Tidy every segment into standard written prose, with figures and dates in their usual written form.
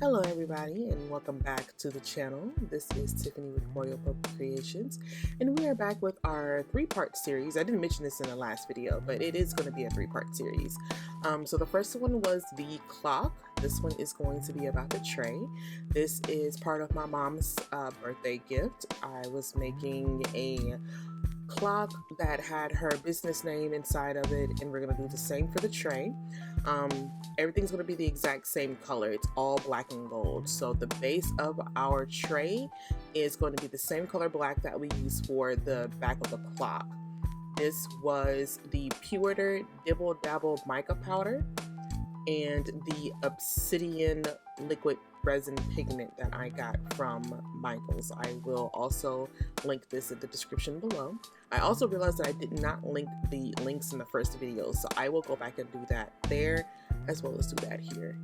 Hello everybody and welcome back to the channel. This is Tiffany with Royal Purple Creations and we are back with our three-part series. I didn't mention this in the last video, but it is going to be a three-part series. So the first one was the clock. This one is going to be about the tray. This is part of my mom's birthday gift. I was making a clock that had her business name inside of it, and we're going to do the same for the tray. Everything's going to be the exact same color. It's all black and gold. So the base of our tray is going to be the same color black that we use for the back of the clock. This was the Pewter Dibble Dabble mica powder and the obsidian liquid resin pigment that I got from Michaels. I will also link this in the description below. I also realized that I did not link the links in the first video, so I will go back and do that there as well as do that here.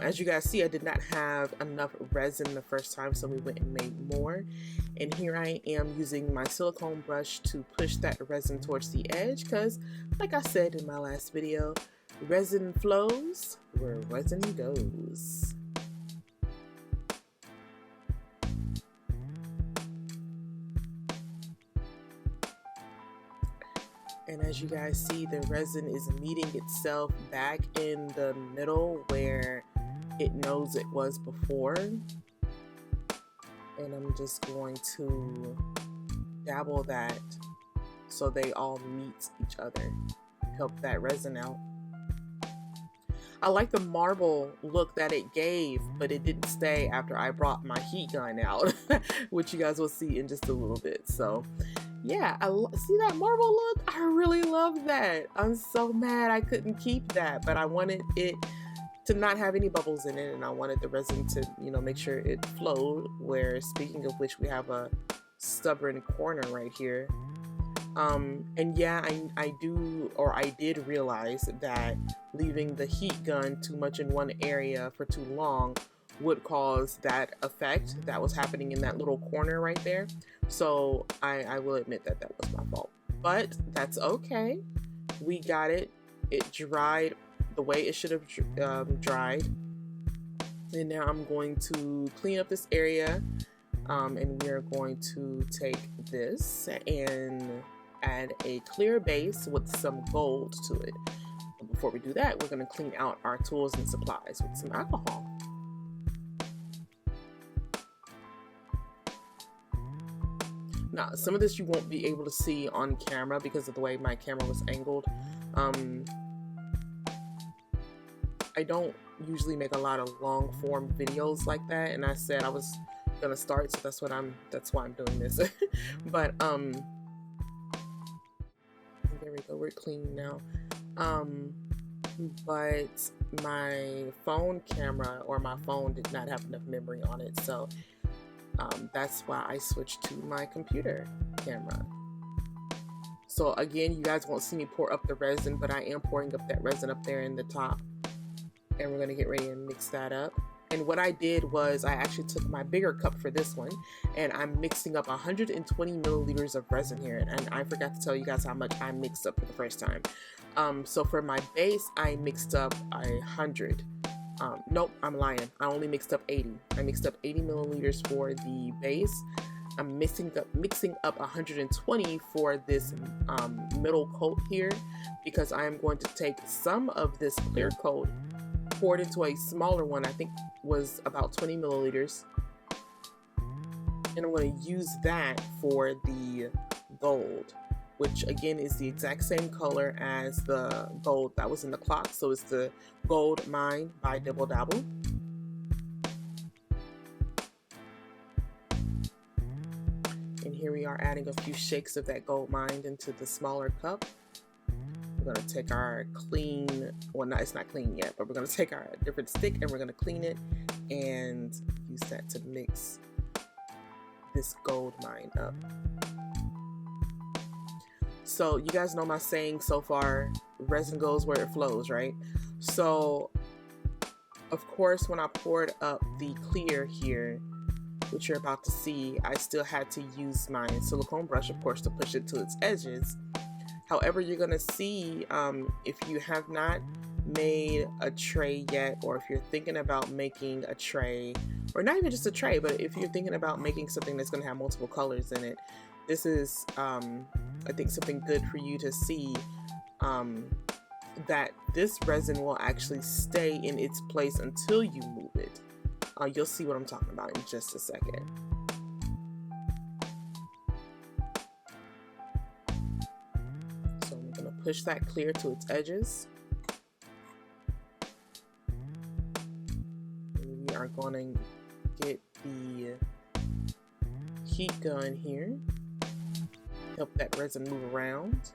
As you guys see, I did not have enough resin the first time, so we went and made more. And here I am using my silicone brush to push that resin towards the edge because, like I said in my last video, resin flows where resin goes. And as you guys see, the resin is meeting itself back in the middle where it knows it was before. And I'm just going to dabble that so they all meet each other, help that resin out. I like the marble look that it gave, but it didn't stay after I brought my heat gun out, which you guys will see in just a little bit. So yeah, see that marble look? I really love that. I'm so mad I couldn't keep that, but I wanted it to not have any bubbles in it, and I wanted the resin to, make sure it flowed, where, speaking of which, we have a stubborn corner right here. And yeah, I did realize that leaving the heat gun too much in one area for too long would cause that effect that was happening in that little corner right there. So I will admit that that was my fault, but that's okay. We got it. It dried the way it should have dried. And now I'm going to clean up this area, and we're going to take this and add a clear base with some gold to it. But before we do that, we're going to clean out our tools and supplies with some alcohol. Now, some of this you won't be able to see on camera because of the way my camera was angled. I don't usually make a lot of long form videos like that, and I said I was gonna start, so that's why I'm doing this. But there we go, we're clean now. But my phone camera, or my phone, did not have enough memory on it, so that's why I switched to my computer camera. So again, you guys won't see me pour up the resin, but I am pouring up that resin up there in the top, and we're going to get ready and mix that up. And what I did was I actually took my bigger cup for this one, and I'm mixing up 120 milliliters of resin here, and I forgot to tell you guys how much I mixed up for the first time. So for my base, I mixed up 100. Nope, I'm lying. I only mixed up 80. I mixed up 80 milliliters for the base. I'm mixing up 120 for this middle coat here, because I am going to take some of this clear coat, pour it into a smaller one, I think was about 20 milliliters, and I'm going to use that for the gold, which again is the exact same color as the gold that was in the clock. So it's the Gold Mine by Dibble Dabble. And here we are adding a few shakes of that Gold Mine into the smaller cup. We're going to take our clean, well, no, it's not clean yet, but we're going to take our different stick and we're going to clean it and use that to mix this Gold Mine up. So you guys know my saying so far, resin goes where it flows, right? So of course, when I poured up the clear here, which you're about to see, I still had to use my silicone brush, of course, to push it to its edges. However, you're going to see, if you have not made a tray yet, or if you're thinking about making a tray, or not even just a tray, but if you're thinking about making something that's going to have multiple colors in it, this is I think something good for you to see, that this resin will actually stay in its place until you move it. You'll see what I'm talking about in just a second. So I'm going to push that clear to its edges. And we are going to get the heat gun here. Help that resin move around.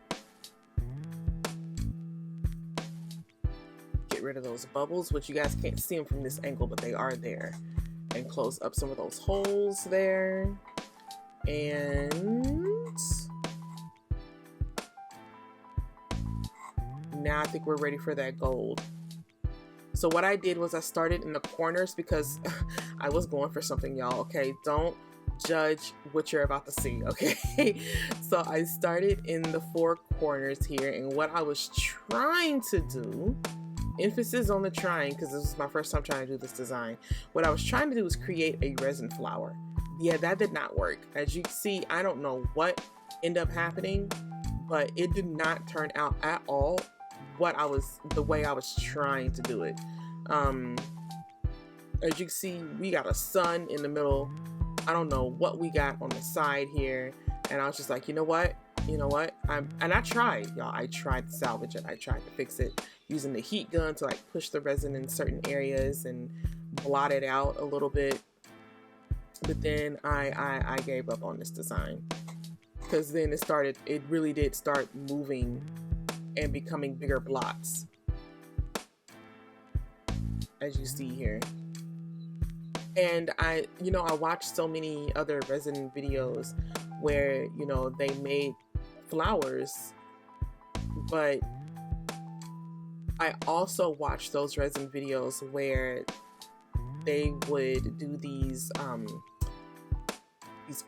Get rid of those bubbles, which you guys can't see them from this angle, but they are there. And close up some of those holes there. And now I think we're ready for that gold. So what I did was I started in the corners because I was going for something, y'all. Okay, don't judge what you're about to see, okay? So I started in the four corners here, and what I was trying to do, emphasis on the trying, because this was my first time trying to do this design. What I was trying to do was create a resin flower. Yeah, that did not work. As you can see, I don't know what ended up happening, but it did not turn out at all the way I was trying to do it. As you can see, we got a sun in the middle. I don't know what we got on the side here, and I was just like, you know what, and I tried, y'all. I tried to salvage it. I tried to fix it using the heat gun to like push the resin in certain areas and blot it out a little bit. But then I gave up on this design, because then it really did start moving and becoming bigger blots, as you see here. And I watched so many other resin videos where, they made flowers, but I also watched those resin videos where they would do these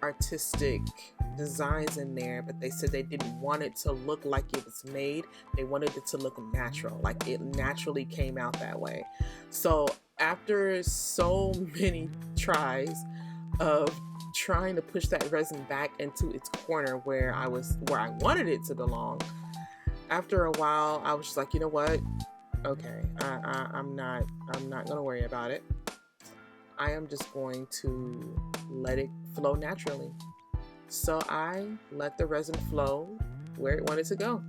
artistic designs in there, but they said they didn't want it to look like it was made. They wanted it to look natural, like it naturally came out that way. So after so many tries of trying to push that resin back into its corner where I wanted it to belong, after a while I was just like, you know what? Okay, I'm not gonna worry about it. I am just going to let it flow naturally. So I let the resin flow where it wanted to go.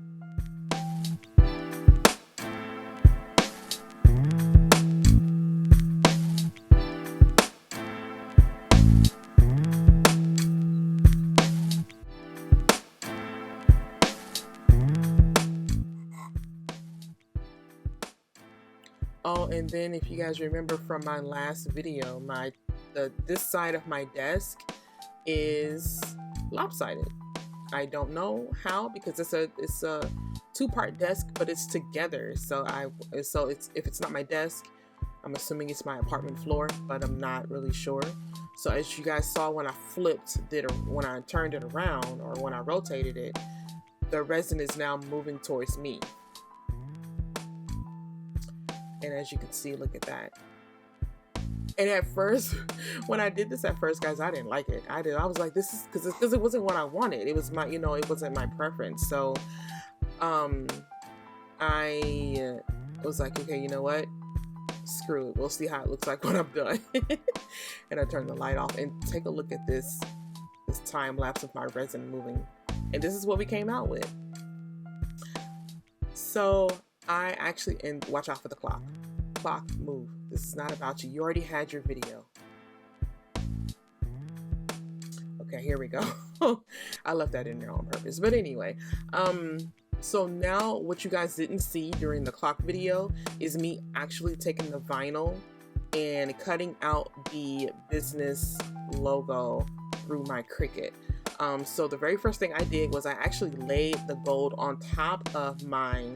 Oh, and then if you guys remember from my last video, this side of my desk is lopsided. I don't know how, because it's a two-part desk, but it's together. So if it's not my desk, I'm assuming it's my apartment floor, but I'm not really sure. So as you guys saw when I when I turned it around, or when I rotated it, the resin is now moving towards me. And as you can see, look at that. And at first, when I did this at first, guys, I didn't like it. I was like, this is because it wasn't what I wanted. It was it wasn't my preference. So, I was like, okay, you know what? Screw it. We'll see how it looks like when I'm done. And I turned the light off, and take a look at this time lapse of my resin moving. And this is what we came out with. So I actually, and watch out for the clock. Clock, move. This is not about you. You already had your video. Okay, here we go. I left that in there on purpose. But anyway, so now what you guys didn't see during the clock video is me actually taking the vinyl and cutting out the business logo through my Cricut. So the very first thing I did was I actually laid the gold on top of my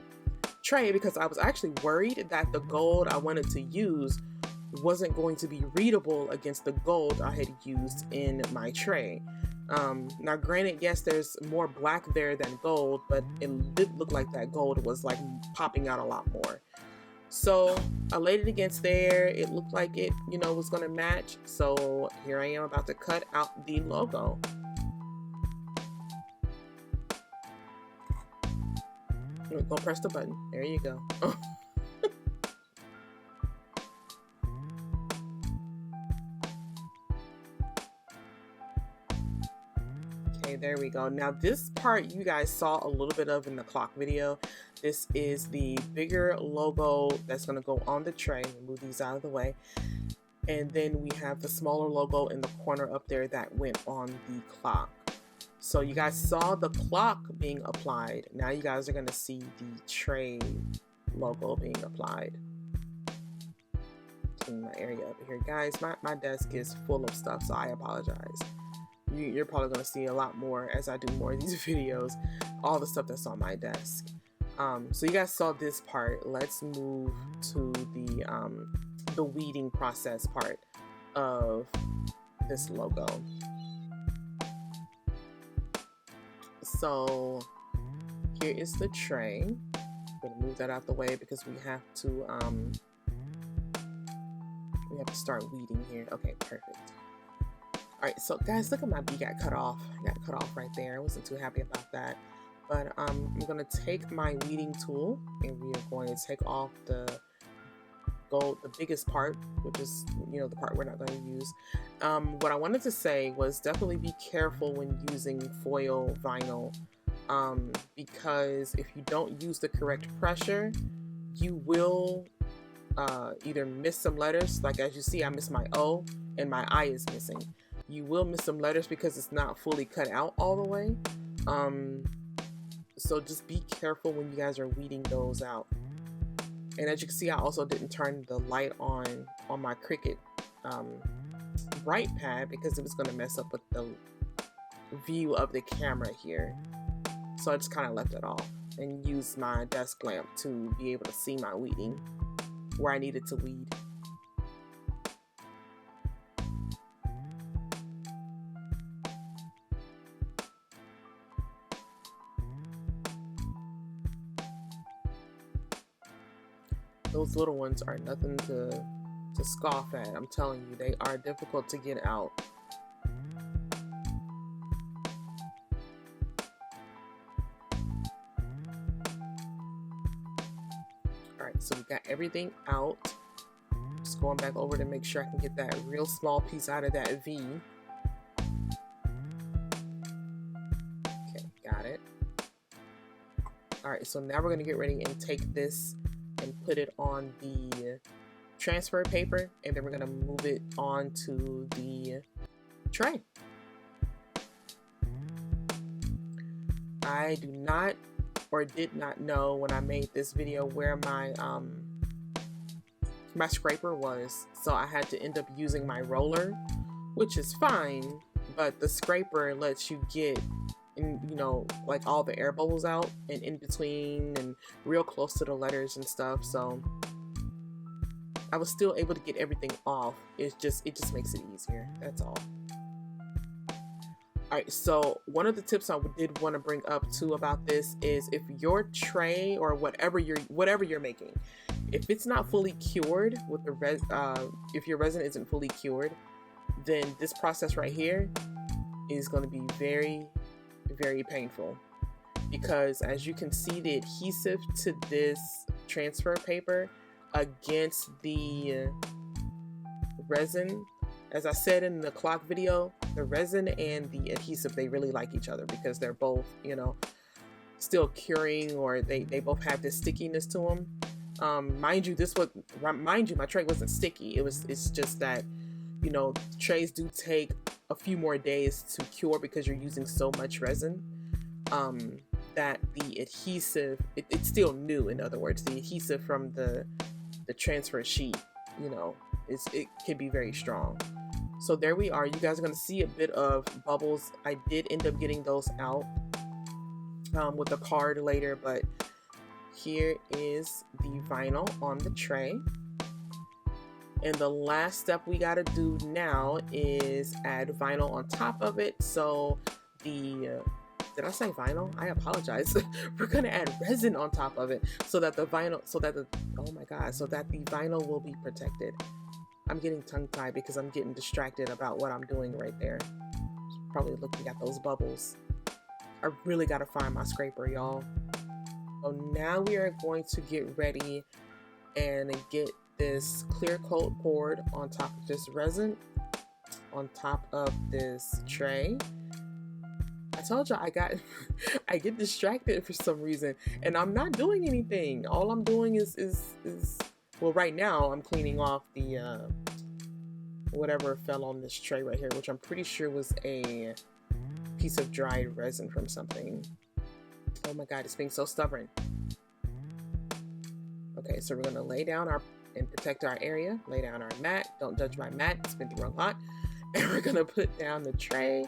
tray, because I was actually worried that the gold I wanted to use wasn't going to be readable against the gold I had used in my tray. Now granted, yes, there's more black there than gold, but it did look like that gold was like popping out a lot more. So I laid it against there. It looked like it, was going to match. So here I am about to cut out the logo. Go press the button. There you go. Okay, there we go. Now this part you guys saw a little bit of in the clock video. This is the bigger logo that's going to go on the tray. Move these out of the way. And then we have the smaller logo in the corner up there that went on the clock. So you guys saw the clock being applied. Now you guys are going to see the tray logo being applied. Clean my area up here. Guys, my desk is full of stuff, so I apologize. You're probably going to see a lot more as I do more of these videos, all the stuff that's on my desk. So you guys saw this part. Let's move to the weeding process part of this logo. So here is the tray. I'm gonna move that out the way because we have to start weeding here. Okay, perfect. All right, so guys, look at my bee got cut off. I got cut off right there. I wasn't too happy about that. But I'm gonna take my weeding tool and we are going to take off the biggest part, which is the part we're not going to use. What I wanted to say was definitely be careful when using foil vinyl, because if you don't use the correct pressure, you will either miss some letters. Like as you see, I missed my O and my I is missing. You will miss some letters because it's not fully cut out all the way. So just be careful when you guys are weeding those out. And as you can see, I also didn't turn the light on my Cricut bright pad because it was going to mess up with the view of the camera here. So I just kind of left it off and used my desk lamp to be able to see my weeding where I needed to weed. Those little ones are nothing to scoff at. I'm telling you, they are difficult to get out. Alright, so we got everything out. Just going back over to make sure I can get that real small piece out of that V. Okay, got it. Alright, so now we're going to get ready and take this and put it on the transfer paper, and then we're going to move it onto the tray. I do not or did not know when I made this video where my my scraper was, so I had to end up using my roller, which is fine, but the scraper lets you get like all the air bubbles out and in between and real close to the letters and stuff. So I was still able to get everything off. It just makes it easier. That's all. Alright, so one of the tips I did want to bring up too about this is if your tray or whatever you're making, if it's not fully cured with the if your resin isn't fully cured, then this process right here is going to be very, very painful, because as you can see, the adhesive to this transfer paper against the resin, as I said in the clock video, the resin and the adhesive, they really like each other because they're both still curing, or they both have this stickiness to them. Mind you, my tray wasn't sticky. It's just that trays do take a few more days to cure because you're using so much resin, that the adhesive, it's still new. In other words, the adhesive from the transfer sheet, it can be very strong. So there we are. You guys are going to see a bit of bubbles. I did end up getting those out with the card later, but here is the vinyl on the tray. And the last step we got to do now is add vinyl on top of it, so the did I say vinyl? I apologize. We're gonna add resin on top of it so that the vinyl, oh my God, so that the vinyl will be protected. I'm getting tongue-tied because I'm getting distracted about what I'm doing right there. Probably looking at those bubbles. I really gotta find my scraper, y'all. So now we are going to get ready and get this clear coat poured on top of this resin, on top of this tray. I told you I get distracted for some reason, and I'm not doing anything. All I'm doing is well, right now I'm cleaning off the whatever fell on this tray right here, which I'm pretty sure was a piece of dried resin from something. Oh my God, it's being so stubborn. Okay, so we're gonna lay down and protect our area. Lay down our mat. Don't judge my mat, it's been through a lot. And we're gonna put down the tray,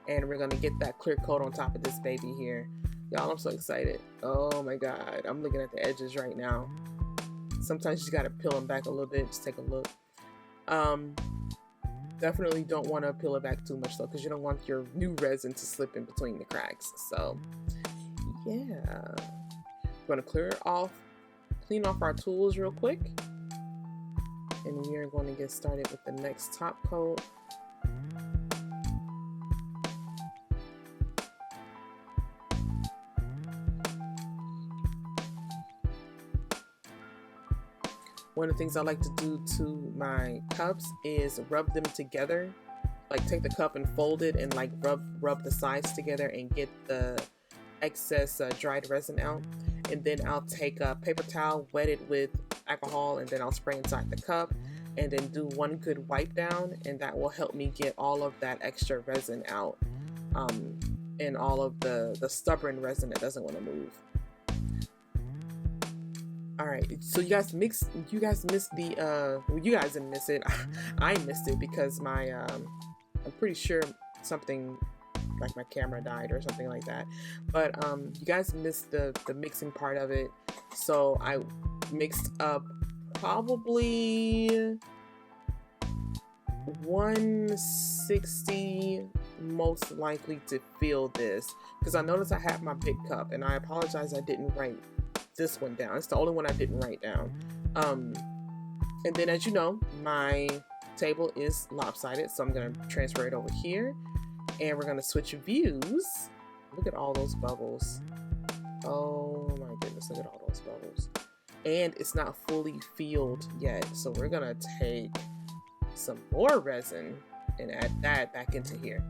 and we're gonna get that clear coat on top of this baby here. Y'all, I'm so excited. Oh my God, I'm looking at the edges right now. Sometimes you just gotta peel them back a little bit. Just take a look. Definitely don't want to peel it back too much though, because you don't want your new resin to slip in between the cracks. So yeah, we're gonna clear it off, clean off our tools real quick, and we are going to get started with the next top coat. One of the things I like to do to my cups is rub them together. Like take the cup and fold it and like rub the sides together and get the excess dried resin out. And then I'll take a paper towel, wet it with alcohol, and then I'll spray inside the cup and then do one good wipe down, and that will help me get all of that extra resin out, and all of the stubborn resin that doesn't want to move. All right, so you guys missed the well, you guys didn't miss it. I missed it because my I'm pretty sure something like my camera died or something like that. But you guys missed the mixing part of it. So I mixed up probably 160 most likely to fill this, because I noticed I have my big cup, and I apologize I didn't write this one down. It's the only one I didn't write down. And then, as you know, my table is lopsided, so I'm going to transfer it over here, and we're going to switch views. Look at all those bubbles. Oh my goodness, look at all those bubbles. And it's not fully filled yet, so we're going to take some more resin and add that back into here.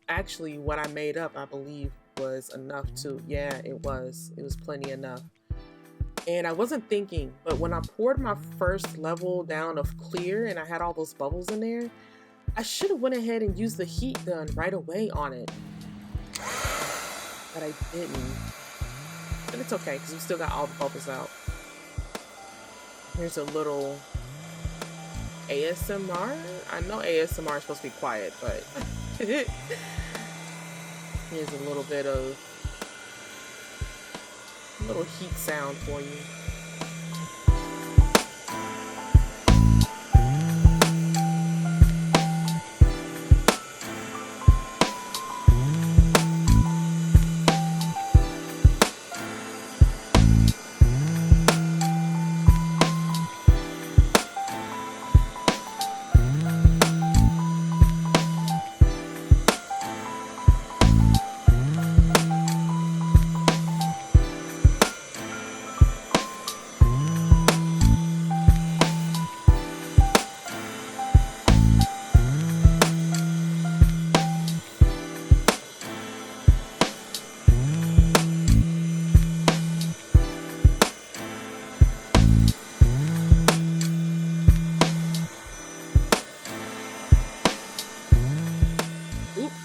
Actually, what I made up, I believe, was enough to, yeah, it was plenty enough. And I wasn't thinking, but when I poured my first level down of clear and I had all those bubbles in there, I should have went ahead and used the heat gun right away on it, but I didn't. But it's okay, because we still got all the bubbles out. Here's a little ASMR. I know ASMR is supposed to be quiet, but here's a little bit of little heat sound for you.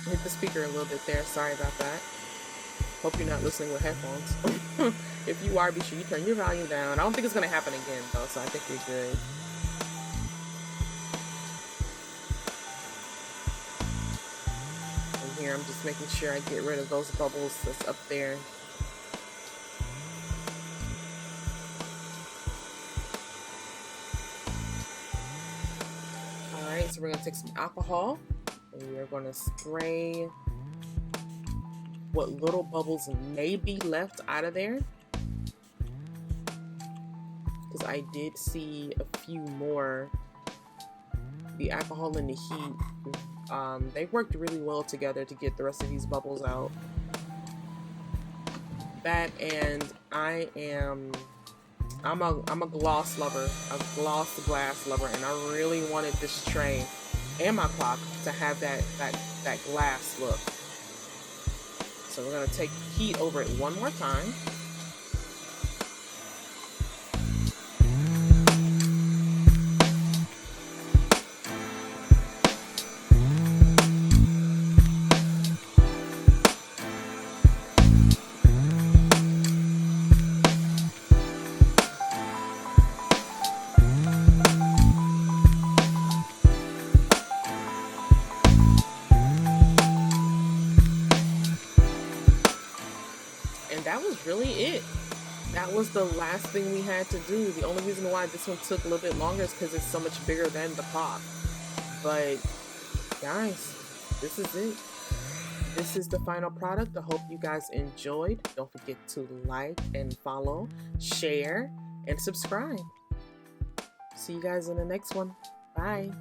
Hit the speaker a little bit there. Sorry about that. Hope you're not listening with headphones. If you are, be sure you turn your volume down. I don't think it's going to happen again, though, so I think you're good. And here, I'm just making sure I get rid of those bubbles that's up there. Alright, so we're going to take some alcohol. And we are going to spray what little bubbles may be left out of there, because I did see a few more. The alcohol and the heat, they worked really well together to get the rest of these bubbles out. That, and I'm a gloss lover, a gloss glass lover, and I really wanted this tray and my clock to have that glass look. So we're gonna take heat over it one more time. And that was really it. That was the last thing we had to do. The only reason why this one took a little bit longer is because it's so much bigger than the clock. But guys, this is it. This is the final product. I hope you guys enjoyed. Don't forget to like and follow, share, and subscribe. See you guys in the next one. Bye.